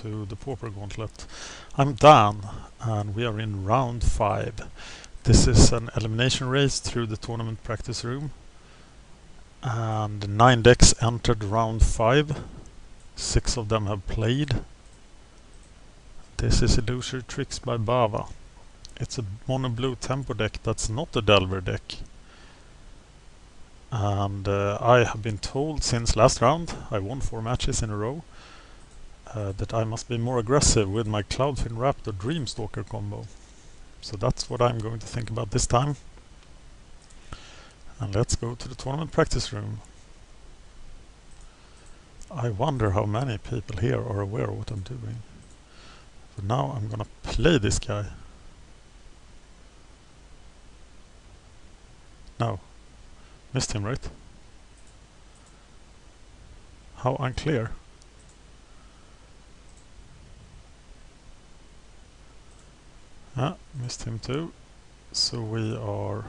to the Pauper Gauntlet. I'm Dan and we are in round 5. This is an elimination race through the tournament practice room, and 9 decks entered round 5. 6 of them have played. This is Illusory Tricks by Bava. It's a mono blue tempo deck that's not a Delver deck. And I have been told since last round, I won 4 matches in a row, that I must be more aggressive with my Cloudfin Raptor Dreamstalker combo. So that's what I'm going to think about this time. And let's go to the tournament practice room. I wonder how many people here are aware of what I'm doing. So now I'm gonna play this guy. No. Missed him, right? How unclear. Missed him too. So we are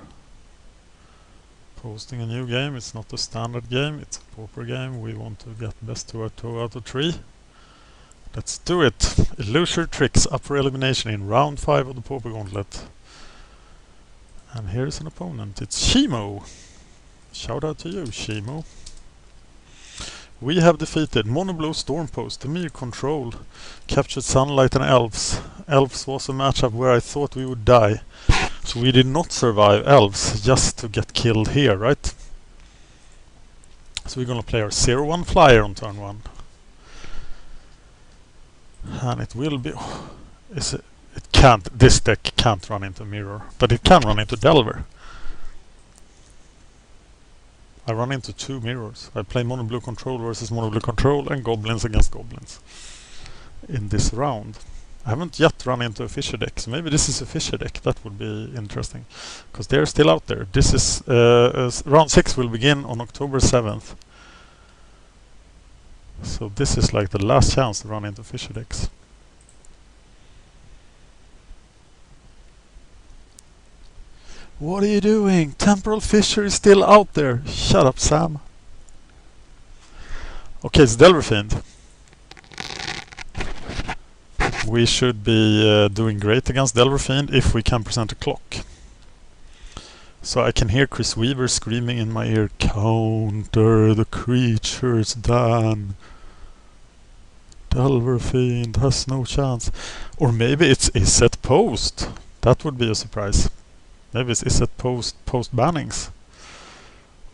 posting a new game. It's not a standard game, it's a Pauper game. We want to get best 2 out of 3. Let's do it! Illusory Tricks up for elimination in round 5 of the Pauper Gauntlet. And here's an opponent. It's Shimo. Shout out to you, Shimo. We have defeated Mono Blue Stormpost, Demir Control, captured Sunlight and Elves. Elves was a matchup where I thought we would die. So we did not survive Elves just to get killed here, right? So we're gonna play our 0-1 flyer on turn 1. And it will be... this deck can't run into Mirror, but it can run into Delver. I run into 2 mirrors. I play Mono Blue Control versus Mono Blue Control and Goblins against Goblins in this round. I haven't yet run into a Fisher deck, so maybe this is a Fisher deck. That would be interesting, because they're still out there. This is round 6 will begin on October 7th. So this is like the last chance to run into Fisher decks. What are you doing? Temporal Fissure is still out there. Shut up, Sam. Okay, it's DelverFiend. We should be doing great against DelverFiend if we can present a clock. So I can hear Chris Weaver screaming in my ear, "Counter the creatures, Dan. DelverFiend has no chance." Or maybe it's Iset Post. That would be a surprise. Maybe it's Iset post bannings.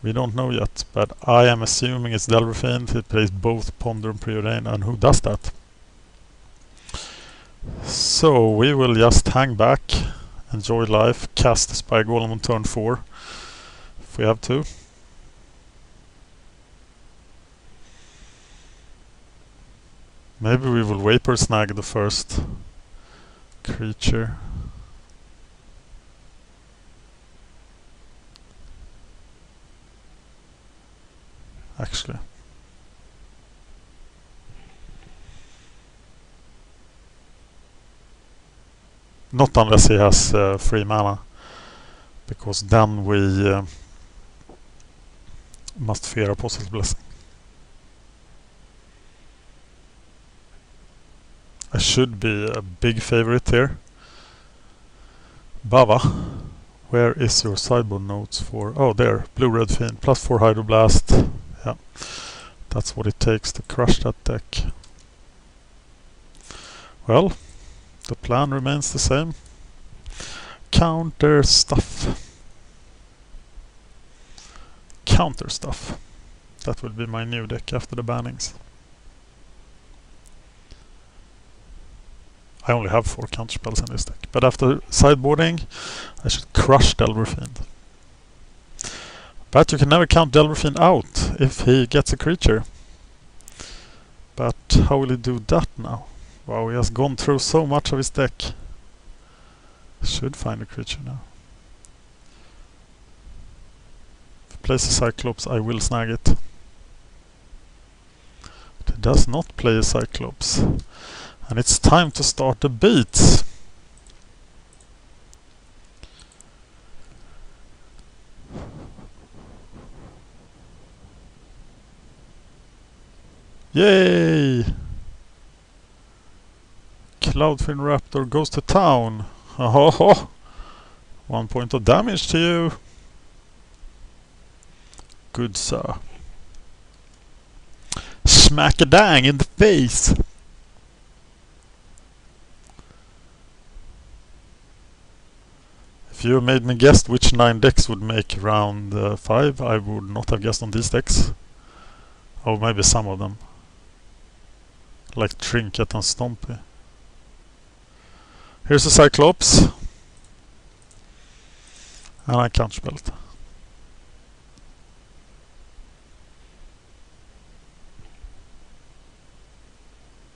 We don't know yet, but I am assuming it's DelverFiend. It plays both Ponder and Preordain, and who does that? So we will just hang back, enjoy life, cast the Spy Golem on turn 4 if we have to. Maybe we will Vapor Snag the first creature. Actually, not unless he has free mana, because then we must fear Apostle's Blessing. I should be a big favorite here. Bava, where is your sideboard notes for? Oh, there, Blue-Red Fiend, +4 hydroblast. Yeah, that's what it takes to crush that deck. Well, the plan remains the same. Counter stuff. Counter stuff. That will be my new deck after the bannings. I only have 4 counter spells in this deck, but after sideboarding, I should crush DelverFiend. But you can never count DelverFiend out if he gets a creature. But how will he do that now? Wow, he has gone through so much of his deck. Should find a creature now. If he plays a Cyclops, I will snag it. But he does not play a Cyclops. And it's time to start the beats. Yay! Loudfin Raptor goes to town. Oh, 1 point of damage to you. Good sir. Smack-a-dang in the face. If you made me guess which 9 decks would make round 5, I would not have guessed on these decks. Or maybe some of them. Like Trinket and Stompy. Here's a Cyclops. And I counterspell it.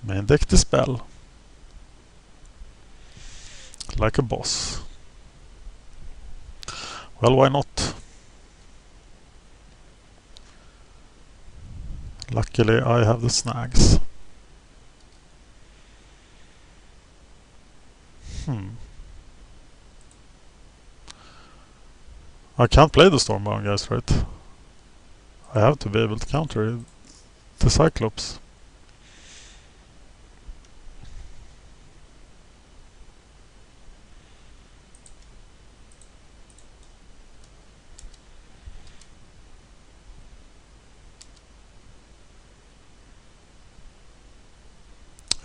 Main deck Dispel. Like a boss. Well, why not? Luckily I have the snags. I can't play the stormbound guys, right? I have to be able to counter the Cyclops.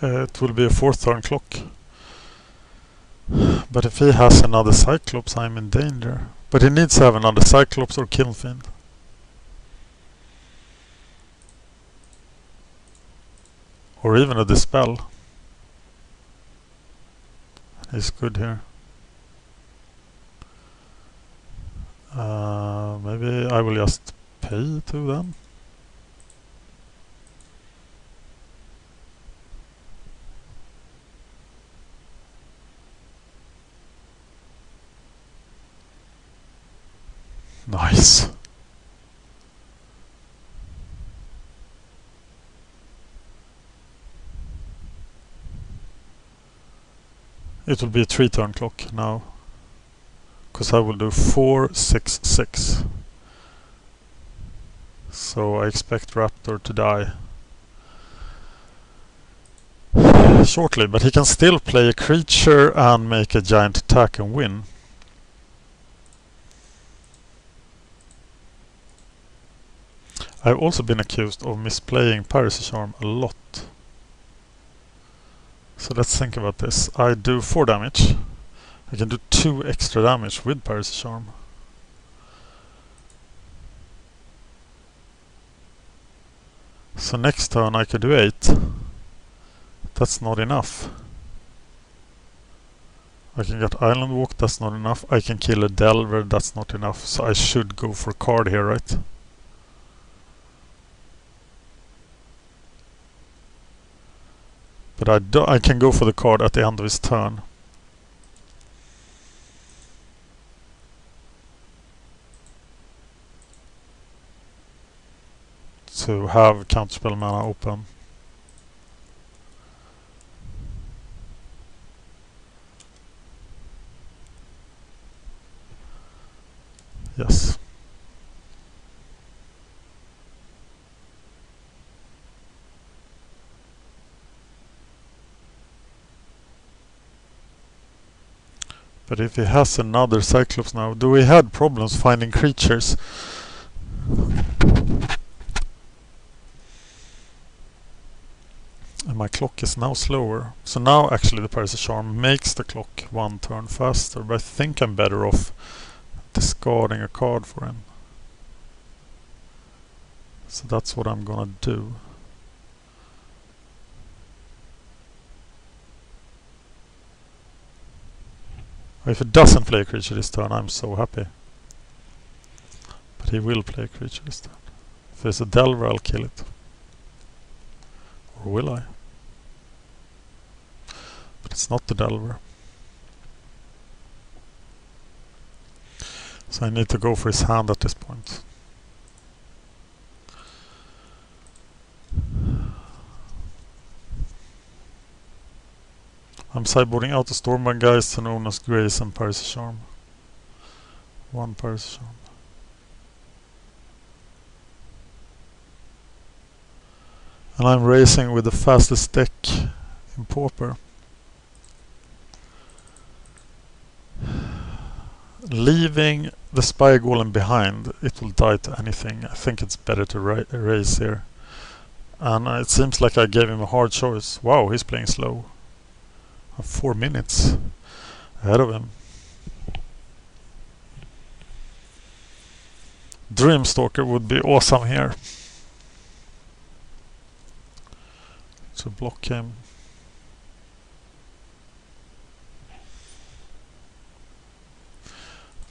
It will be a 4th turn clock. But if he has another Cyclops, I'm in danger. But he needs to have another Cyclops or Kill Fiend. Or even a Dispel. He's good here. Maybe I will just pay to them. Nice. It will be a 3-turn clock now. Because I will do 4, 6, 6. So I expect Raptor to die shortly, but he can still play a creature and make a giant attack and win. I've also been accused of misplaying Piracy Charm a lot. So let's think about this. I do 4 damage. I can do 2 extra damage with Piracy Charm. So next turn I could do 8. That's not enough. I can get Island Walk, that's not enough. I can kill a Delver, that's not enough. So I should go for a card here, right? But I can go for the card at the end of his turn. To have counterspell mana open. Yes. But if he has another Cyclops now, do we had problems finding creatures? And my clock is now slower. So now actually the Piracy Charm makes the clock 1 turn faster, but I think I'm better off discarding a card for him. So that's what I'm gonna do. If he doesn't play a creature this turn, I'm so happy. But he will play a creature this turn. If there's a Delver, I'll kill it. Or will I? But it's not the Delver. So I need to go for his hand at this point. I'm sideboarding out the Stormbound Geist and Oona's Grace and Piracy Charm. 1 Piracy Charm. And I'm racing with the fastest deck in Pauper. leaving the Spy Golem behind, it will die to anything. I think it's better to erase here. And it seems like I gave him a hard choice. Wow, he's playing slow. 4 minutes ahead of him. Dreamstalker would be awesome here. To block him.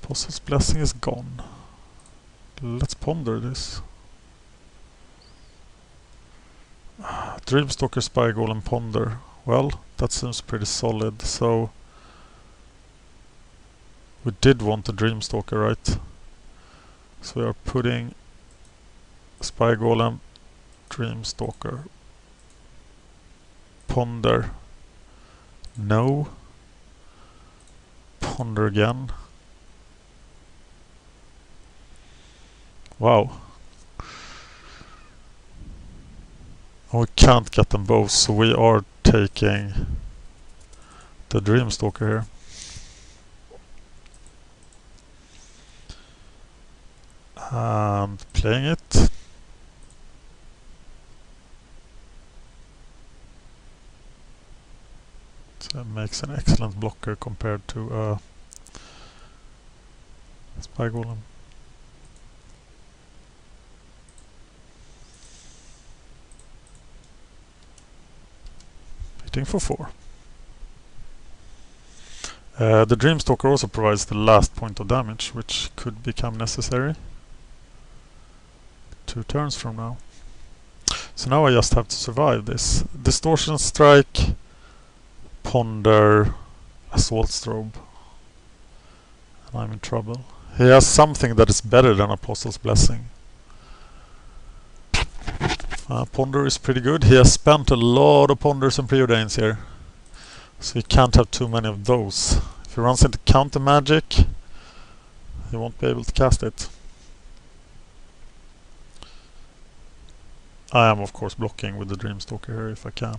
Apostle's Blessing is gone. Let's ponder this. Dreamstalker, Spy Golem, Ponder. Well, that seems pretty solid. So we did want a Dreamstalker, right? So we are putting Spy Golem, Dreamstalker, Ponder. No. Ponder again. Wow. We can't get them both, so we are taking the Dreamstalker here. And playing it. So it makes an excellent blocker compared to Spy Golem. Hitting for 4. The Dreamstalker also provides the last point of damage, which could become necessary 2 turns from now. So now I just have to survive this. Distortion Strike, Ponder, Assault Strobe. And I'm in trouble. He has something that is better than Apostle's Blessing. Ponder is pretty good. He has spent a lot of Ponders and Preordains here. So he can't have too many of those. If he runs into counter magic, he won't be able to cast it. I am of course blocking with the Dreamstalker here if I can.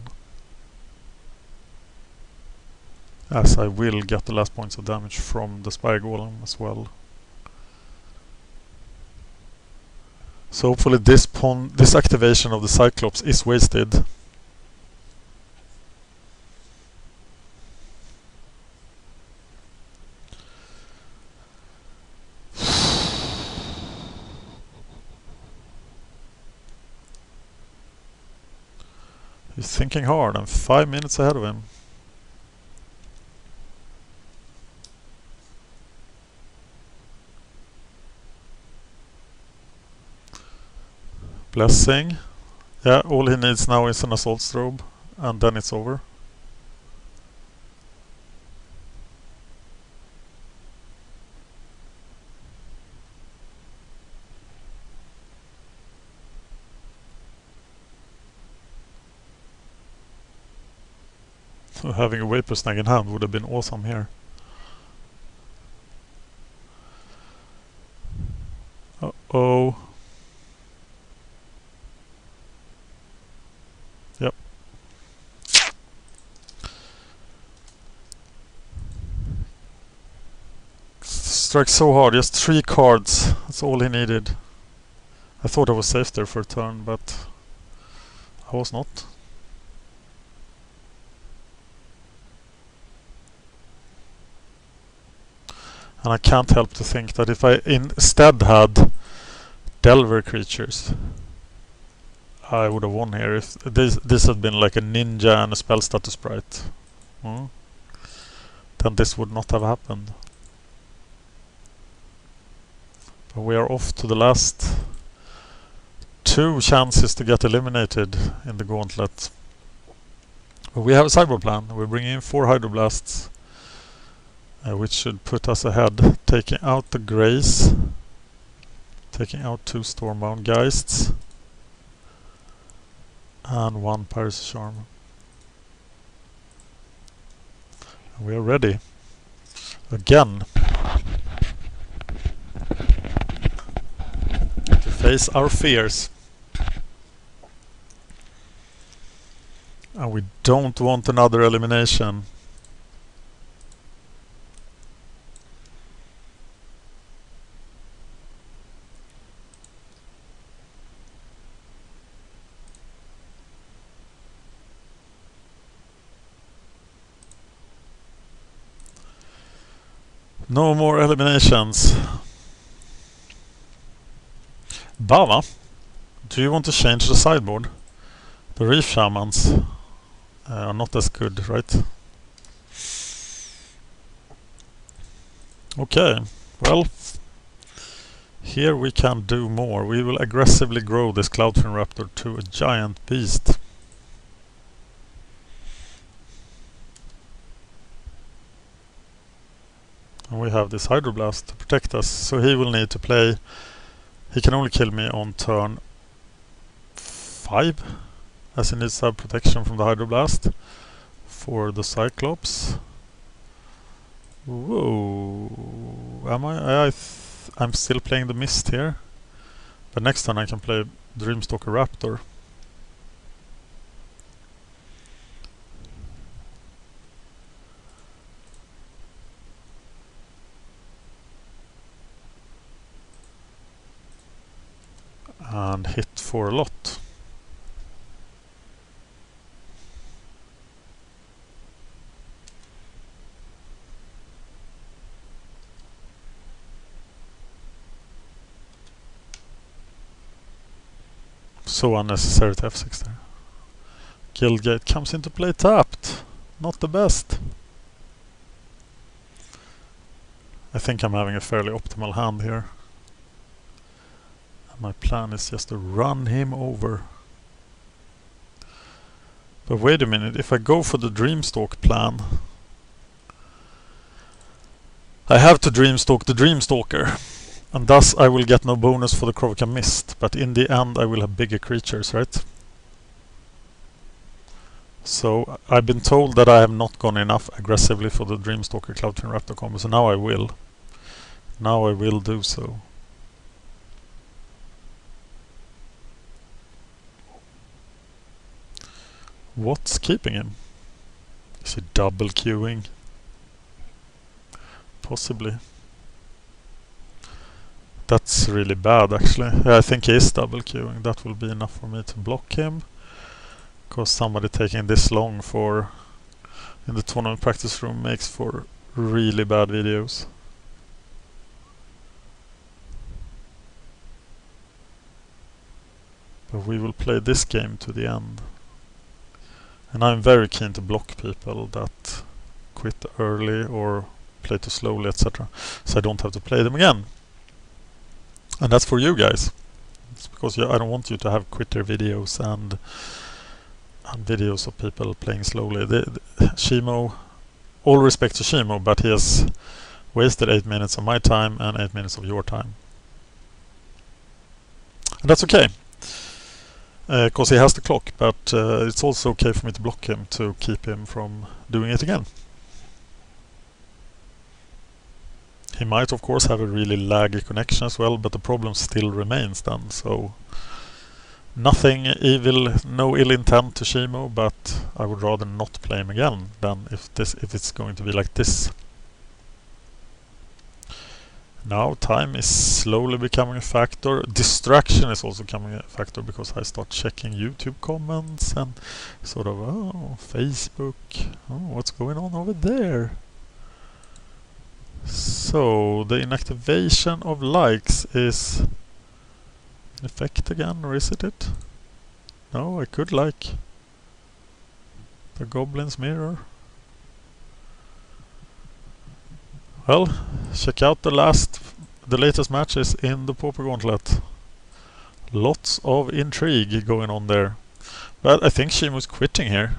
As I will get the last points of damage from the Spy Golem as well. So hopefully this activation of the Cyclops is wasted. He's thinking hard. I'm 5 minutes ahead of him. Blessing. Yeah, all he needs now is an Assault Strobe, and then it's over. Having a Vapor Snag in hand would have been awesome here. Uh-oh. Yep. Strike so hard, just 3 cards. That's all he needed. I thought I was safe there for a turn, but I was not. And I can't help to think that if I instead had Delver creatures, I would have won here. If this had been like a ninja and a spell status sprite, then this would not have happened. But we are off to the last 2 chances to get eliminated in the gauntlet. But we have a sideboard plan. We're bringing in 4 hydroblasts. Which should put us ahead, taking out the Grace, taking out 2 stormbound geists, and 1 piracy charm. And we are ready again to face our fears. And we don't want another elimination. No more eliminations. Bava, do you want to change the sideboard? The Reef Shamans are not as good, right? Okay, well, here we can do more. We will aggressively grow this Cloudfin Raptor to a giant beast. And we have this hydroblast to protect us, so he will need to play. He can only kill me on turn 5, as he needs to have protection from the hydroblast for the Cyclops. Whoa, am I'm still playing the Mist here, but next turn I can play Dreamstalker Raptor. And hit for a lot. So unnecessary to F6 there. Guildgate comes into play tapped. Not the best. I think I'm having a fairly optimal hand here. My plan is just to run him over. But wait a minute, if I go for the Dreamstalk plan, I have to Dreamstalk the Dreamstalker, and thus I will get no bonus for the Krovica Mist, but in the end I will have bigger creatures, right? So I've been told that I have not gone enough aggressively for the Dreamstalker Cloudfin Raptor combo, so now I will. Now I will do so. What's keeping him? Is he double queuing? Possibly. That's really bad actually. Yeah, I think he is double queuing. That will be enough for me to block him. Because somebody taking this long for in the tournament practice room makes for really bad videos. But we will play this game to the end. And I'm very keen to block people that quit early or play too slowly, etc. So I don't have to play them again. And that's for you guys. It's because I don't want you to have quitter videos and videos of people playing slowly. Shimo, all respect to Shimo, but he has wasted 8 minutes of my time and 8 minutes of your time. And that's okay. Because he has the clock, but it's also okay for me to block him to keep him from doing it again. He might of course have a really laggy connection as well, but the problem still remains then, so nothing evil, no ill intent to Shimo, but I would rather not play him again than if it's going to be like this. Now time is slowly becoming a factor. Distraction is also becoming a factor because I start checking YouTube comments and sort of, oh, Facebook, oh, what's going on over there? So the inactivation of likes is in effect again, or is it? No, I could like the Goblin's Mirror. Well, check out the latest matches in the Pauper Gauntlet. Lots of intrigue going on there. But I think Shimo's quitting here.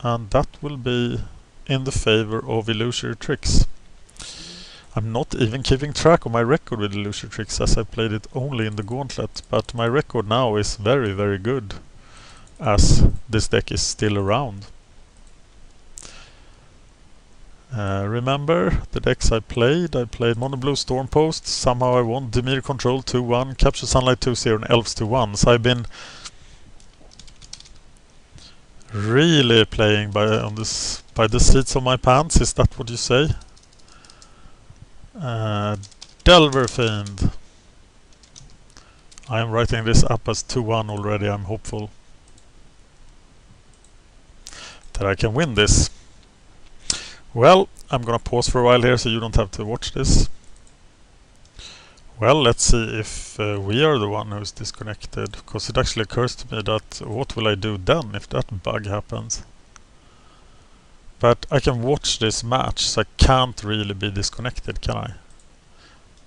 And that will be in the favor of Illusory Tricks. I'm not even keeping track of my record with Illusory Tricks as I played it only in the Gauntlet, but my record now is very, very good as this deck is still around. Remember the decks I played Mono Blue Stormpost, somehow I won, Dimir Control 2-1, Capture Sunlight 2-0 and Elves 2-1, so I've been really playing by the seats of my pants, is that what you say? DelverFiend. I am writing this up as 2-1 already, I'm hopeful that I can win this. Well, I'm gonna pause for a while here so you don't have to watch this. Well, let's see if we are the one who's disconnected, because it actually occurs to me that what will I do then if that bug happens? But I can watch this match, so I can't really be disconnected, can I?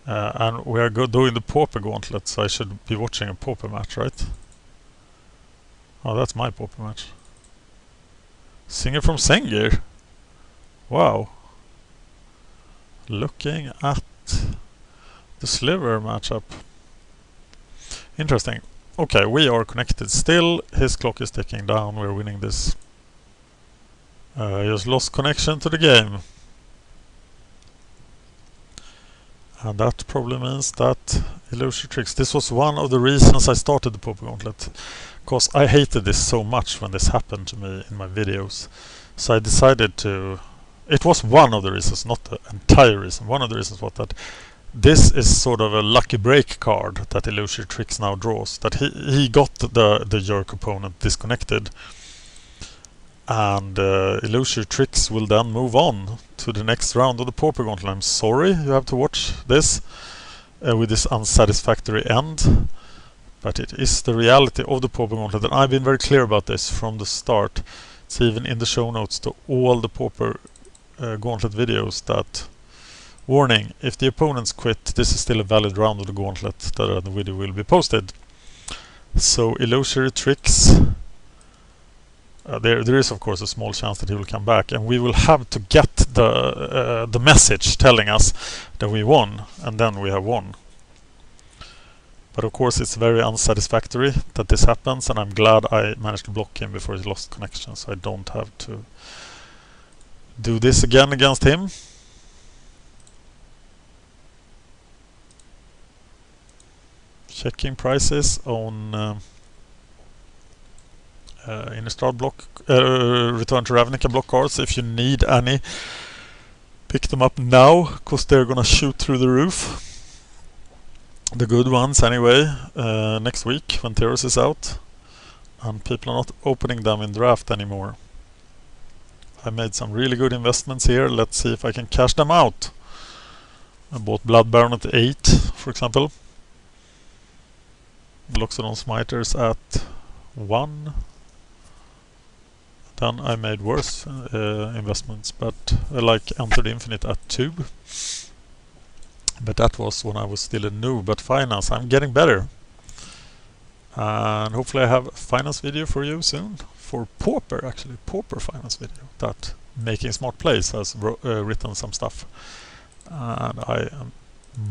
And we are doing the Pauper Gauntlet, so I should be watching a Pauper match, right? Oh, that's my Pauper match. Singer from Sengir. Wow. Looking at the Sliver matchup. Interesting. Okay, we are connected still. His clock is ticking down. We're winning this. He just lost connection to the game. And that probably means that Illusory Tricks. This was one of the reasons I started the Pauper Gauntlet. Because I hated this so much when this happened to me in my videos. So I decided to... It was one of the reasons, not the entire reason. One of the reasons was that this is sort of a lucky break card that Illusory Tricks now draws. That he got the jerk opponent disconnected. And Illusory Tricks will then move on to the next round of the Pauper Gauntlet. I'm sorry you have to watch this with this unsatisfactory end. But it is the reality of the Pauper Gauntlet. And I've been very clear about this from the start. It's even in the show notes to all the Pauper Gauntlet videos that... Warning, if the opponents quit, this is still a valid round of the Gauntlet. The video will be posted. So Illusory Tricks... there is of course a small chance that he will come back, and we will have to get the message telling us that we won, and then we have won. But of course it's very unsatisfactory that this happens, and I'm glad I managed to block him before he lost connection, so I don't have to do this again against him. Checking prices on Innistrad block, Return to Ravnica block cards. If you need any, pick them up now, because they're gonna shoot through the roof. The good ones anyway, next week when Theros is out. And people are not opening them in draft anymore. I made some really good investments here. Let's see if I can cash them out. I bought Blood Baron at 8, for example. Loxodon Smiters at 1. Then I made worse investments, but I like entered Infinite at 2. But that was when I was still a noob at finance. I'm getting better. And hopefully I have a finance video for you soon. For Pauper, actually. Pauper finance video. That Making Smart Plays has written some stuff. And I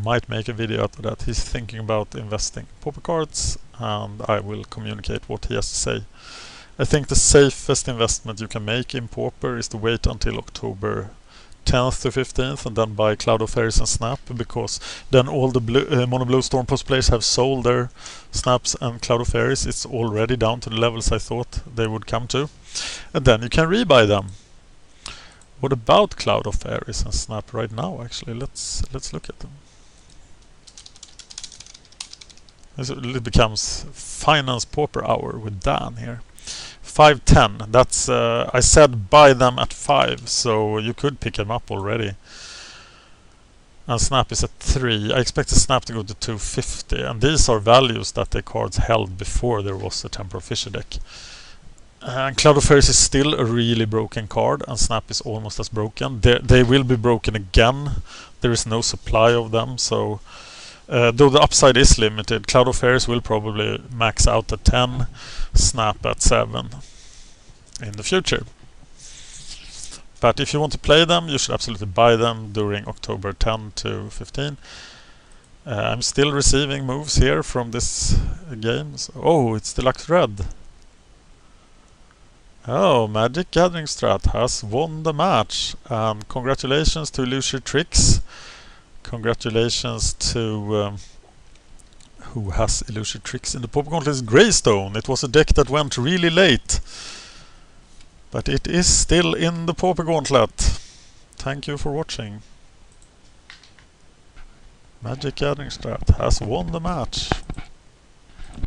might make a video after that. He's thinking about investing in Pauper cards, and I will communicate what he has to say. I think the safest investment you can make in Pauper is to wait until October 10th to 15th and then buy Cloud of Fairies and Snap, because then all the Mono Blue Stormpost players have sold their Snaps and Cloud of Fairies. It's already down to the levels I thought they would come to. And then you can rebuy them. What about Cloud of Fairies and Snap right now, actually? Let's look at them. It becomes Finance Pauper Hour with Dan here. 5.10. That's I said buy them at 5, so you could pick them up already. And Snap is at 3. I expect the Snap to go to 250, and these are values that the cards held before there was a Temporal Fissure deck. And Cloud of Fairies is still a really broken card, and Snap is almost as broken. They will be broken again. There is no supply of them, so though the upside is limited, Cloud of Fairies will probably max out at 10, Snap at 7 in the future. But if you want to play them, you should absolutely buy them during October 10 to 15. I'm still receiving moves here from this game. So, oh, it's Deluxe Red. Oh, MagicGatheringStrat has won the match. Congratulations to Illusory Tricks. Congratulations to who has Illusory Tricks in the Pauper Gauntlet? Greystone. It was a deck that went really late, but it is still in the Pauper Gauntlet. Thank you for watching. MagicGatheringStrat has won the match.